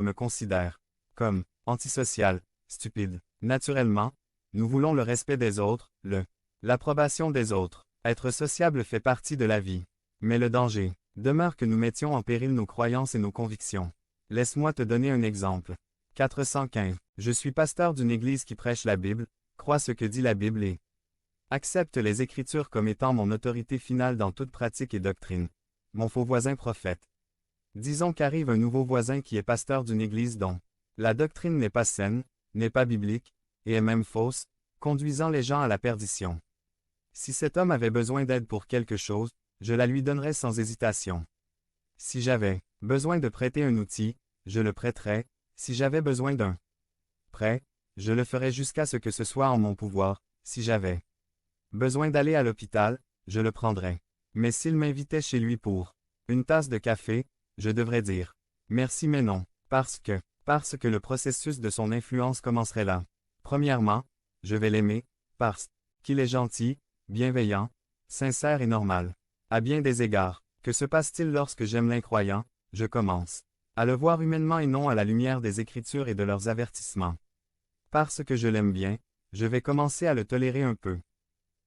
me considère comme antisocial, stupide. Naturellement, nous voulons le respect des autres, l'approbation des autres. Être sociable fait partie de la vie. Mais le danger demeure que nous mettions en péril nos croyances et nos convictions. Laisse-moi te donner un exemple. 415. Je suis pasteur d'une église qui prêche la Bible, crois ce que dit la Bible et accepte les Écritures comme étant mon autorité finale dans toute pratique et doctrine. Mon faux voisin prophète. Disons qu'arrive un nouveau voisin qui est pasteur d'une église dont la doctrine n'est pas saine, n'est pas biblique, et est même fausse, conduisant les gens à la perdition. Si cet homme avait besoin d'aide pour quelque chose, je la lui donnerais sans hésitation. Si j'avais besoin de prêter un outil, je le prêterais, si j'avais besoin d'un prêt, je le ferais jusqu'à ce que ce soit en mon pouvoir, si j'avais besoin d'aller à l'hôpital, je le prendrais. Mais s'il m'invitait chez lui pour une tasse de café, je devrais dire merci mais non, parce que le processus de son influence commencerait là. Premièrement, je vais l'aimer, parce qu'il est gentil, bienveillant, sincère et normal. À bien des égards, que se passe-t-il lorsque j'aime l'incroyant? Je commence à le voir humainement et non à la lumière des Écritures et de leurs avertissements. Parce que je l'aime bien, je vais commencer à le tolérer un peu.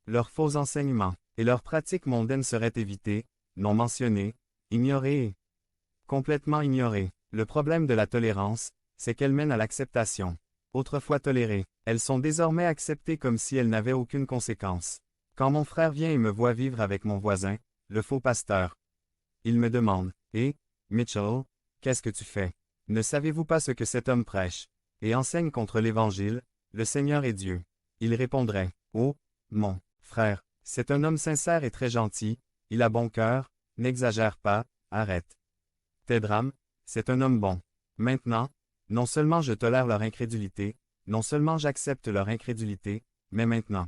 Leurs faux enseignements et leurs pratiques mondaines seraient évitées, non mentionnées, ignorées et complètement ignorées. Le problème de la tolérance, c'est qu'elle mène à l'acceptation. Autrefois tolérées, elles sont désormais acceptées comme si elles n'avaient aucune conséquence. Quand mon frère vient et me voit vivre avec mon voisin, le faux pasteur, il me demande « Hé, Mitchell, qu'est-ce que tu fais? Ne savez-vous pas ce que cet homme prêche et enseigne contre l'Évangile, le Seigneur est Dieu? » Il répondrait « Oh, mon frère, c'est un homme sincère et très gentil, il a bon cœur, n'exagère pas, arrête. Tes drames, c'est un homme bon. Maintenant, non seulement je tolère leur incrédulité, non seulement j'accepte leur incrédulité, mais maintenant,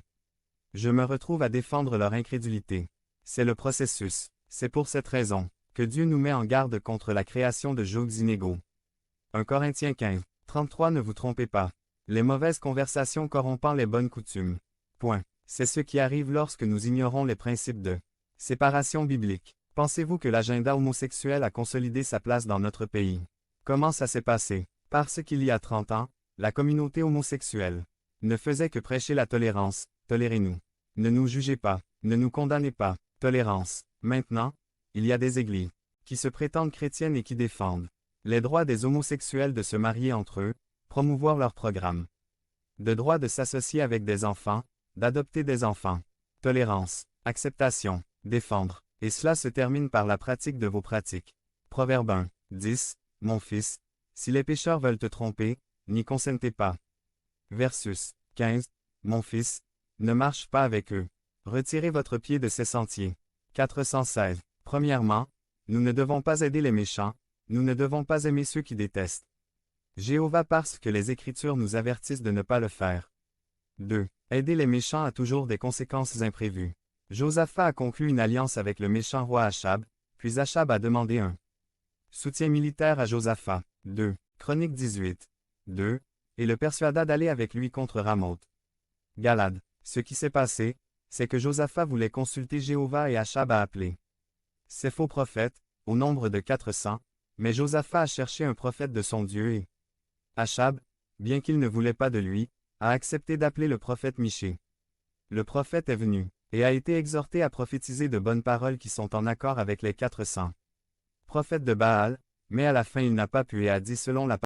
je me retrouve à défendre leur incrédulité. C'est le processus. C'est pour cette raison que Dieu nous met en garde contre la création de jougs inégaux. 1 Corinthiens 15, 33 Ne vous trompez pas. Les mauvaises conversations corrompant les bonnes coutumes. Point. C'est ce qui arrive lorsque nous ignorons les principes de séparation biblique. Pensez-vous que l'agenda homosexuel a consolidé sa place dans notre pays? Comment ça s'est passé? Parce qu'il y a 30 ans, la communauté homosexuelle ne faisait que prêcher la tolérance. Tolérez-nous. Ne nous jugez pas. Ne nous condamnez pas. Tolérance. Maintenant, il y a des églises qui se prétendent chrétiennes et qui défendent les droits des homosexuels de se marier entre eux, promouvoir leur programme de droit de s'associer avec des enfants, d'adopter des enfants. Tolérance, acceptation, défendre. Et cela se termine par la pratique de vos pratiques. Proverbe 1, 10, Mon fils, si les pécheurs veulent te tromper, n'y consentez pas. Versus 15, Mon fils, ne marche pas avec eux. Retirez votre pied de ces sentiers. 416. Premièrement, nous ne devons pas aider les méchants, nous ne devons pas aimer ceux qui détestent Jéhovah parce que les Écritures nous avertissent de ne pas le faire. 2. Aider les méchants a toujours des conséquences imprévues. Josaphat a conclu une alliance avec le méchant roi Achab, puis Achab a demandé un soutien militaire à Josaphat. 2. Chronique 18. 2. Et le persuada d'aller avec lui contre Ramoth. Galade. Ce qui s'est passé, c'est que Josaphat voulait consulter Jéhovah et Achab a appelé ces faux prophètes, au nombre de 400, mais Josaphat a cherché un prophète de son Dieu et Achab, bien qu'il ne voulait pas de lui, a accepté d'appeler le prophète Michée. Le prophète est venu et a été exhorté à prophétiser de bonnes paroles qui sont en accord avec les 400 prophètes de Baal, mais à la fin il n'a pas pu et a dit selon la